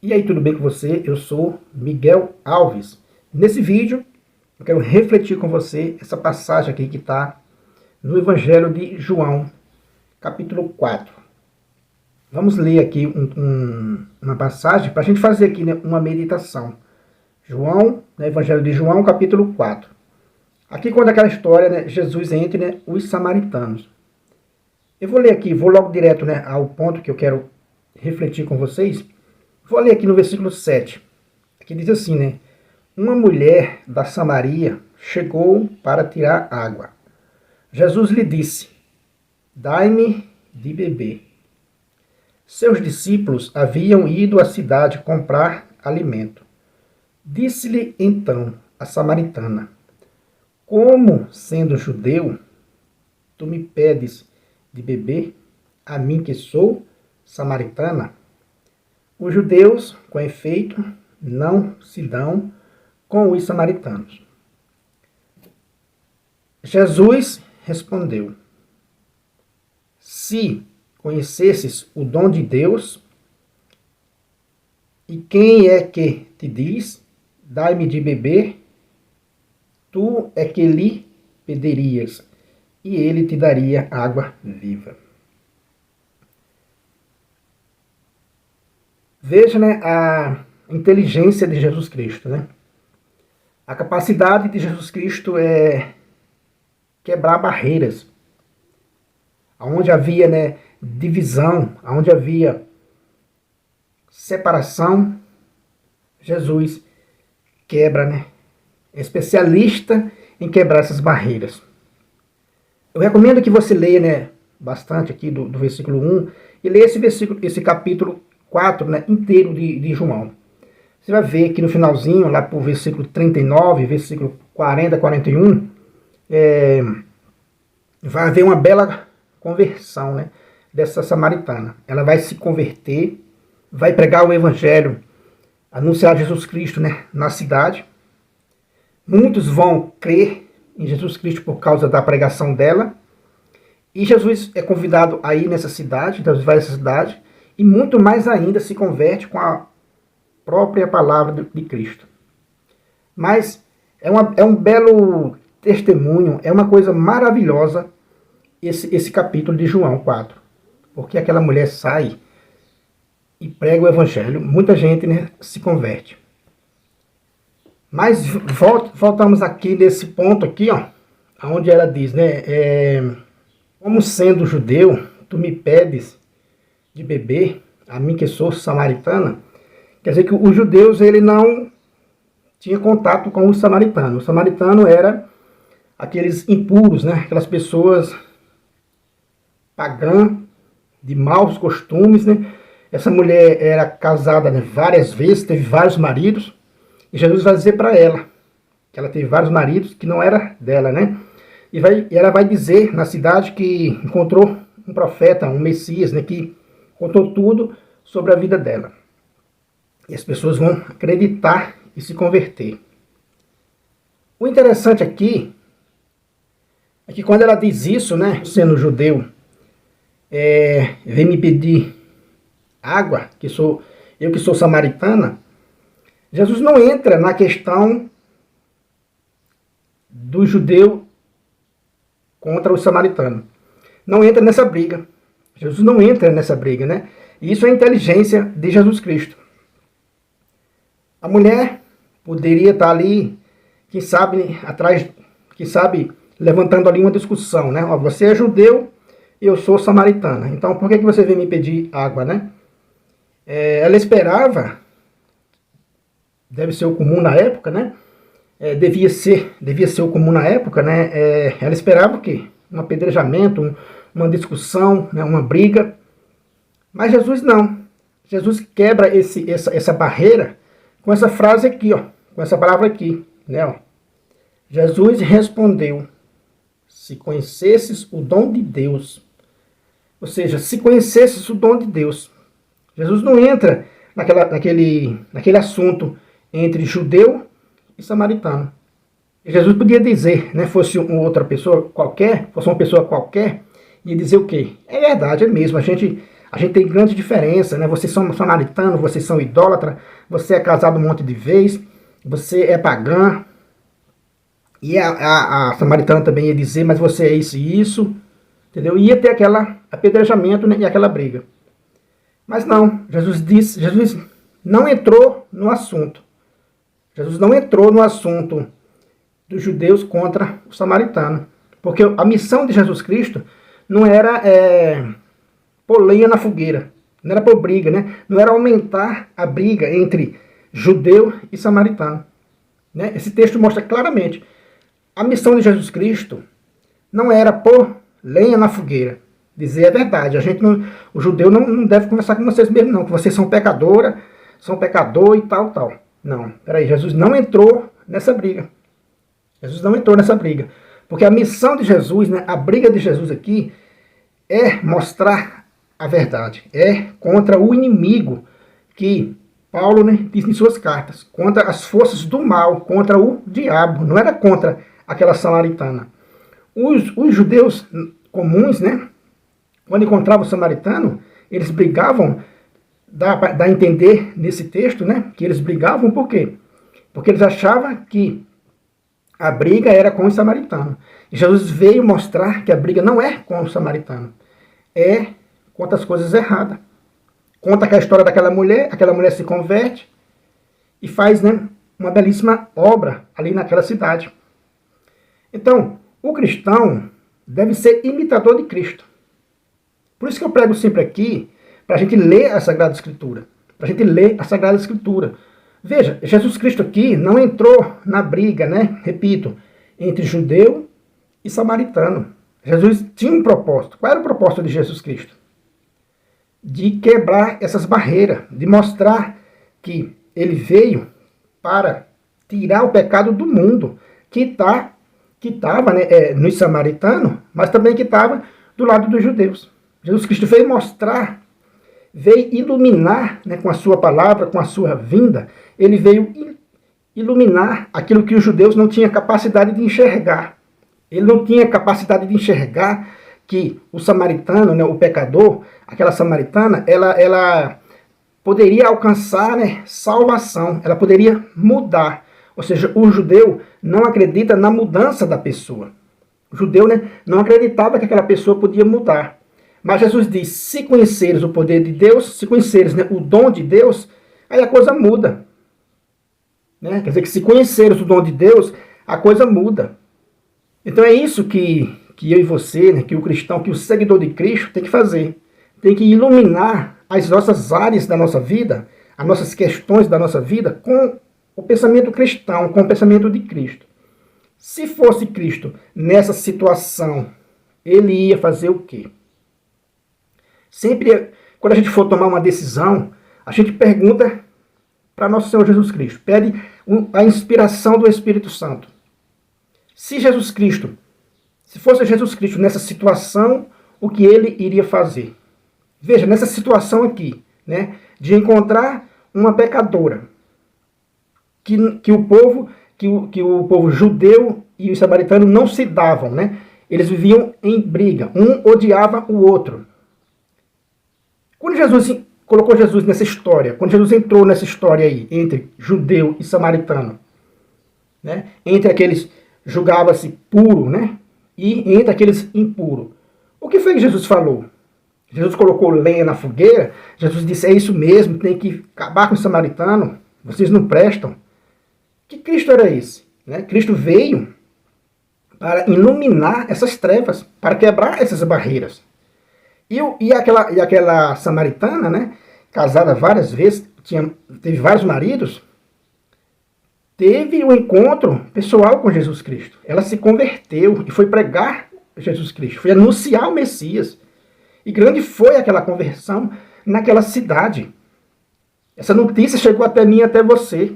E aí, tudo bem com você? Eu sou Miguel Alves. Nesse vídeo, eu quero refletir com você essa passagem aqui que está no Evangelho de João, capítulo 4. Vamos ler aqui uma passagem para a gente fazer aqui, né, uma meditação. João, Evangelho de João, capítulo 4. Aqui conta aquela história, né, Jesus entre, né, os samaritanos. Eu vou ler aqui, vou logo direto, né, ao ponto que eu quero refletir com vocês. Vou ler aqui no versículo 7, que diz assim, né? Uma mulher da Samaria chegou para tirar água. Jesus lhe disse, dai-me de beber. Seus discípulos haviam ido à cidade comprar alimento. Disse-lhe então a samaritana, como, sendo judeu, tu me pedes de beber, a mim que sou samaritana? Os judeus, com efeito, não se dão com os samaritanos. Jesus respondeu, se conhecesses o dom de Deus, e quem é que te diz, dai-me de beber, tu é que lhe pedirias, e ele te daria água viva. Veja, né, a inteligência de Jesus Cristo, né? A capacidade de Jesus Cristo é quebrar barreiras. Onde havia, né, divisão, onde havia separação, Jesus quebra, né? É especialista em quebrar essas barreiras. Eu recomendo que você leia, né, bastante aqui do versículo 1 e leia esse capítulo 4, né, inteiro de João. Você vai ver que no finalzinho, lá para o versículo 39, versículo 40, 41, vai haver uma bela conversão, né, dessa samaritana. Ela vai se converter, vai pregar o evangelho, anunciar Jesus Cristo, né, na cidade. Muitos vão crer em Jesus Cristo por causa da pregação dela. E Jesus é convidado a ir nessa cidade, então vai nessa cidade, e muito mais ainda se converte com a própria palavra de Cristo. Mas é um belo testemunho, é uma coisa maravilhosa esse capítulo de João 4. Porque aquela mulher sai e prega o evangelho, muita gente, né, se converte. Mas voltamos aqui nesse ponto aqui, ó, onde ela diz, né, como sendo judeu, tu me pedes de beber, a mim que sou samaritana. Quer dizer que os judeus, ele não tinha contato com os samaritanos. O samaritano era aqueles impuros, né? Aquelas pessoas pagãs, de maus costumes, né? Essa mulher era casada, né, várias vezes, teve vários maridos. E Jesus vai dizer para ela que ela teve vários maridos que não era dela, né? E ela vai dizer na cidade que encontrou um profeta, um Messias, né, que contou tudo sobre a vida dela. E as pessoas vão acreditar e se converter. O interessante aqui é que quando ela diz isso, né, sendo judeu, vem me pedir água, eu que sou samaritana, Jesus não entra na questão do judeu contra o samaritano. Não entra nessa briga. Jesus não entra nessa briga, né? E isso é a inteligência de Jesus Cristo. A mulher poderia estar ali, quem sabe, levantando ali uma discussão, né? Ó, você é judeu e eu sou samaritana. Então, por que você vem me pedir água, né? Ela esperava, deve ser o comum na época, né? Devia ser o comum na época, né? Ela esperava o quê? Um apedrejamento, uma discussão, né? Uma briga. Mas Jesus não. Jesus quebra essa barreira com essa frase aqui, ó, com essa palavra aqui, né? Ó. Jesus respondeu, se conhecesses o dom de Deus, ou seja, se conhecesses o dom de Deus, Jesus não entra naquele assunto entre judeu e samaritano. Jesus podia dizer, né, fosse uma outra pessoa qualquer, fosse uma pessoa qualquer, ia dizer o quê? É verdade, é mesmo, a gente A gente tem grande diferença, né? Vocês são samaritanos, vocês são idólatras, você é casado um monte de vezes, você é pagã. E a samaritana também ia dizer, mas você é isso e isso, entendeu? Ia ter aquele apedrejamento, né, e aquela briga. Mas não, Jesus não entrou no assunto. Jesus não entrou no assunto dos judeus contra o samaritano. Porque a missão de Jesus Cristo não era pôr lenha na fogueira, não era pôr briga, né? Não era aumentar a briga entre judeu e samaritano. Né? Esse texto mostra claramente. A missão de Jesus Cristo não era pôr lenha na fogueira. Dizer a verdade. O judeu não deve conversar com vocês mesmo, não. Que vocês são pecadora, são pecador e tal, tal. Não, peraí. Jesus não entrou nessa briga. Jesus não entrou nessa briga. Porque a missão de Jesus, né, a briga de Jesus aqui, é mostrar a verdade. É contra o inimigo que Paulo, né, diz em suas cartas. Contra as forças do mal, contra o diabo. Não era contra aquela samaritana. Os judeus comuns, né, quando encontravam o samaritano, eles brigavam, dá a entender nesse texto, né, que eles brigavam por quê? Porque eles achavam que a briga era com o samaritano. E Jesus veio mostrar que a briga não é com o samaritano, é contra as coisas erradas. Conta aquela história daquela mulher se converte e faz, né, uma belíssima obra ali naquela cidade. Então, o cristão deve ser imitador de Cristo. Por isso que eu prego sempre aqui, para a gente ler a Sagrada Escritura. Para a gente ler a Sagrada Escritura. Veja, Jesus Cristo aqui não entrou na briga, né? Repito, entre judeu e samaritano. Jesus tinha um propósito. Qual era o propósito de Jesus Cristo? De quebrar essas barreiras, de mostrar que ele veio para tirar o pecado do mundo, que estava, né, nos samaritanos, mas também que estava do lado dos judeus. Jesus Cristo veio mostrar, veio iluminar, né, com a sua palavra, com a sua vinda, ele veio iluminar aquilo que os judeus não tinham capacidade de enxergar. Ele não tinha capacidade de enxergar que o samaritano, né, o pecador, aquela samaritana, ela poderia alcançar, né, salvação, ela poderia mudar. Ou seja, o judeu não acredita na mudança da pessoa. O judeu, né, não acreditava que aquela pessoa podia mudar. Mas Jesus diz, se conheceres o poder de Deus, se conheceres, né, o dom de Deus, aí a coisa muda. Né? Quer dizer que se conheceres o dom de Deus, a coisa muda. Então é isso que eu e você, né, que o cristão, que o seguidor de Cristo tem que fazer. Tem que iluminar as nossas áreas da nossa vida, as nossas questões da nossa vida com o pensamento cristão, com o pensamento de Cristo. Se fosse Cristo nessa situação, ele ia fazer o quê? Sempre, quando a gente for tomar uma decisão, a gente pergunta para nosso Senhor Jesus Cristo, pede a inspiração do Espírito Santo. Se fosse Jesus Cristo nessa situação, o que ele iria fazer? Veja, nessa situação aqui, né, de encontrar uma pecadora, que o povo judeu e os samaritanos não se davam, né? Eles viviam em briga, um odiava o outro. Quando Jesus colocou Jesus nessa história, quando Jesus entrou nessa história aí, entre judeu e samaritano, né? Entre aqueles julgava-se puro, né? E entre aqueles impuros. O que foi que Jesus falou? Jesus colocou lenha na fogueira, Jesus disse, é isso mesmo, tem que acabar com o samaritano, vocês não prestam. Que Cristo era esse? Né? Cristo veio para iluminar essas trevas, para quebrar essas barreiras. E aquela samaritana, né, casada várias vezes, teve vários maridos, teve um encontro pessoal com Jesus Cristo. Ela se converteu e foi pregar Jesus Cristo, foi anunciar o Messias. E grande foi aquela conversão naquela cidade. Essa notícia chegou até mim e até você,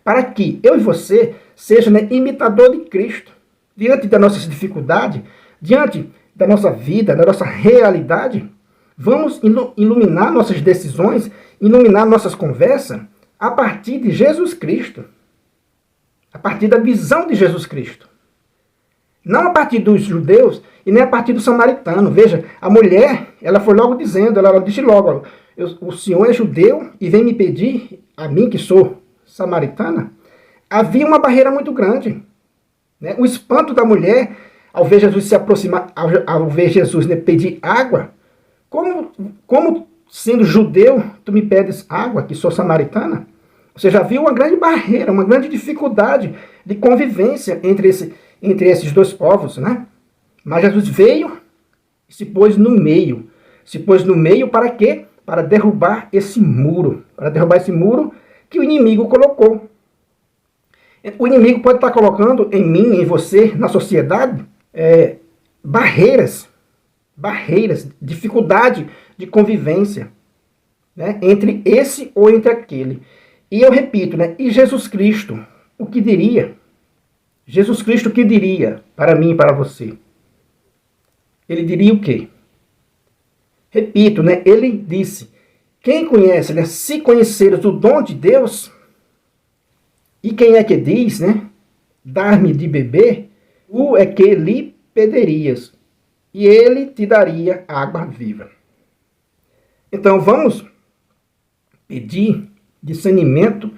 para que eu e você sejam, né, imitador de Cristo. Diante das nossas dificuldades, diante da nossa vida, da nossa realidade, vamos iluminar nossas decisões, iluminar nossas conversas a partir de Jesus Cristo. A partir da visão de Jesus Cristo. Não a partir dos judeus e nem a partir do samaritano. Veja, a mulher, ela foi logo dizendo, ela disse logo, o senhor é judeu e vem me pedir, a mim que sou samaritana? Havia uma barreira muito grande. Né? O espanto da mulher, ao ver Jesus se aproximar, ao ver Jesus, né, pedir água, como sendo judeu, tu me pedes água, que sou samaritana? Você já viu uma grande barreira, uma grande dificuldade de convivência entre esses dois povos, né? Mas Jesus veio e se pôs no meio. Se pôs no meio para quê? Para derrubar esse muro. Para derrubar esse muro que o inimigo colocou. O inimigo pode estar colocando em mim, em você, na sociedade, barreiras, dificuldade de convivência, né, entre esse ou entre aquele. E eu repito, né, e Jesus Cristo, o que diria? Jesus Cristo o que diria para mim e para você? Ele diria o quê? Repito, né, ele disse, quem conhece, né, se conheceres o dom de Deus, e quem é que diz, né, dar-me de beber, tu é que lhe pedirias, e ele te daria água viva. Então vamos pedir discernimento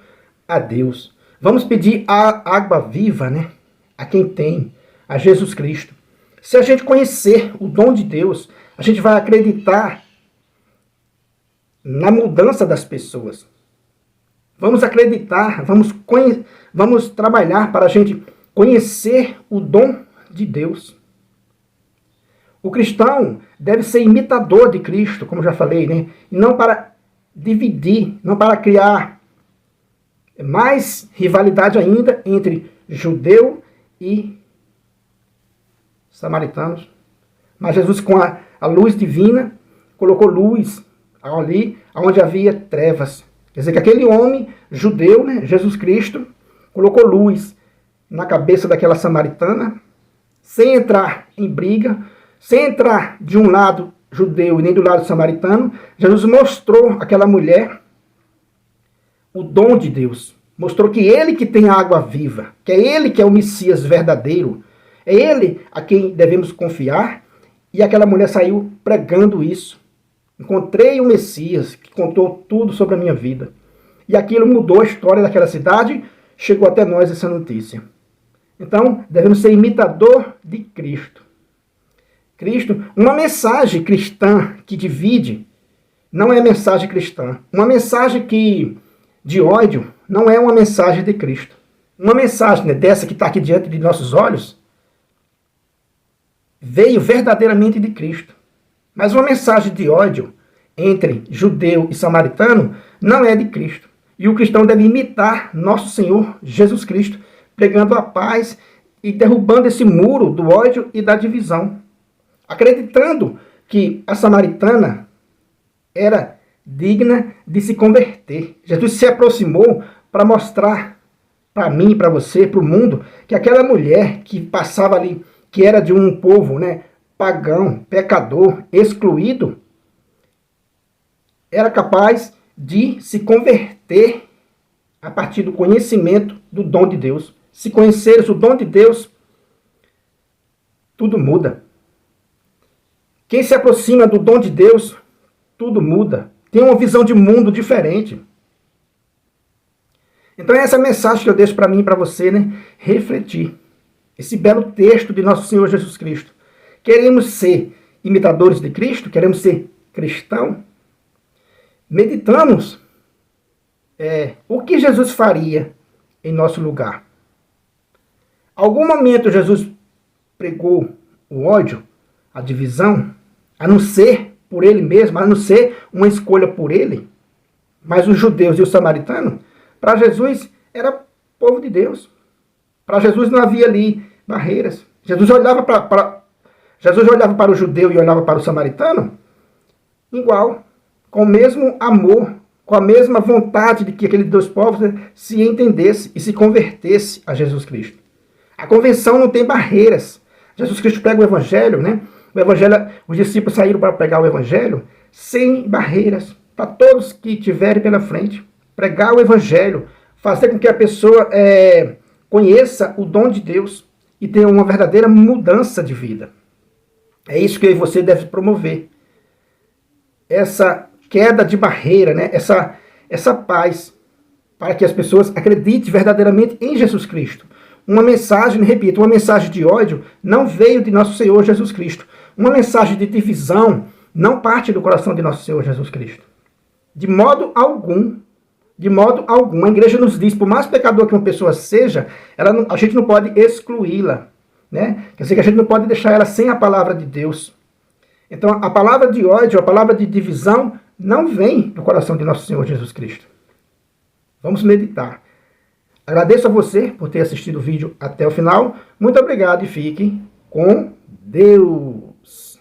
a Deus. Vamos pedir a água viva, né, a quem tem, a Jesus Cristo. Se a gente conhecer o dom de Deus, a gente vai acreditar na mudança das pessoas. Vamos acreditar, vamos trabalhar para a gente conhecer o dom de Deus. O cristão deve ser imitador de Cristo, como já falei, né? E não para dividir, não para criar mais rivalidade ainda entre judeu e samaritanos. Mas Jesus, com a luz divina, colocou luz ali onde havia trevas. Quer dizer que aquele homem judeu, né, Jesus Cristo, colocou luz na cabeça daquela samaritana, sem entrar em briga, sem entrar de um lado judeu e nem do lado samaritano. Jesus mostrou àquela mulher o dom de Deus. Mostrou que ele que tem a água viva, que é ele que é o Messias verdadeiro. É ele a quem devemos confiar. E aquela mulher saiu pregando isso. Encontrei o Messias que contou tudo sobre a minha vida. E aquilo mudou a história daquela cidade. Chegou até nós essa notícia. Então, devemos ser imitador de Cristo. Cristo, uma mensagem cristã que divide, não é mensagem cristã. Uma mensagem de ódio não é uma mensagem de Cristo. Uma mensagem, né, dessa que está aqui diante de nossos olhos, veio verdadeiramente de Cristo. Mas uma mensagem de ódio entre judeu e samaritano não é de Cristo. E o cristão deve imitar nosso Senhor Jesus Cristo, pregando a paz e derrubando esse muro do ódio e da divisão. Acreditando que a samaritana era digna de se converter. Jesus se aproximou para mostrar para mim, para você, para o mundo, que aquela mulher que passava ali, que era de um povo, né, pagão, pecador, excluído, era capaz de se converter a partir do conhecimento do dom de Deus. Se conheceres o dom de Deus, tudo muda. Quem se aproxima do dom de Deus, tudo muda. Tem uma visão de mundo diferente. Então é essa mensagem que eu deixo para mim e para você, né? Refletir. Esse belo texto de nosso Senhor Jesus Cristo. Queremos ser imitadores de Cristo? Queremos ser cristão? Meditamos o que Jesus faria em nosso lugar. Algum momento Jesus pregou o ódio, a divisão, a não ser por ele mesmo, a não ser uma escolha por ele. Mas os judeus e os samaritanos, para Jesus, era povo de Deus. Para Jesus não havia ali barreiras. Jesus olhava para o judeu e olhava para o samaritano igual, com o mesmo amor, com a mesma vontade de que aqueles dois povos se entendessem e se convertessem a Jesus Cristo. A conversão não tem barreiras. Jesus Cristo prega o Evangelho, né? O Evangelho, os discípulos saíram para pregar o Evangelho sem barreiras, para todos que tiverem pela frente. Pregar o Evangelho, fazer com que a pessoa conheça o dom de Deus, e ter uma verdadeira mudança de vida. É isso que eu e você deve promover. Essa queda de barreira, né? essa paz, para que as pessoas acreditem verdadeiramente em Jesus Cristo. Uma mensagem, repito, uma mensagem de ódio não veio de nosso Senhor Jesus Cristo. Uma mensagem de divisão não parte do coração de nosso Senhor Jesus Cristo. De modo algum, a igreja nos diz, por mais pecador que uma pessoa seja, a gente não pode excluí-la, né? Quer dizer que a gente não pode deixar ela sem a palavra de Deus. Então, a palavra de ódio, a palavra de divisão, não vem do coração de nosso Senhor Jesus Cristo. Vamos meditar. Agradeço a você por ter assistido o vídeo até o final. Muito obrigado e fique com Deus.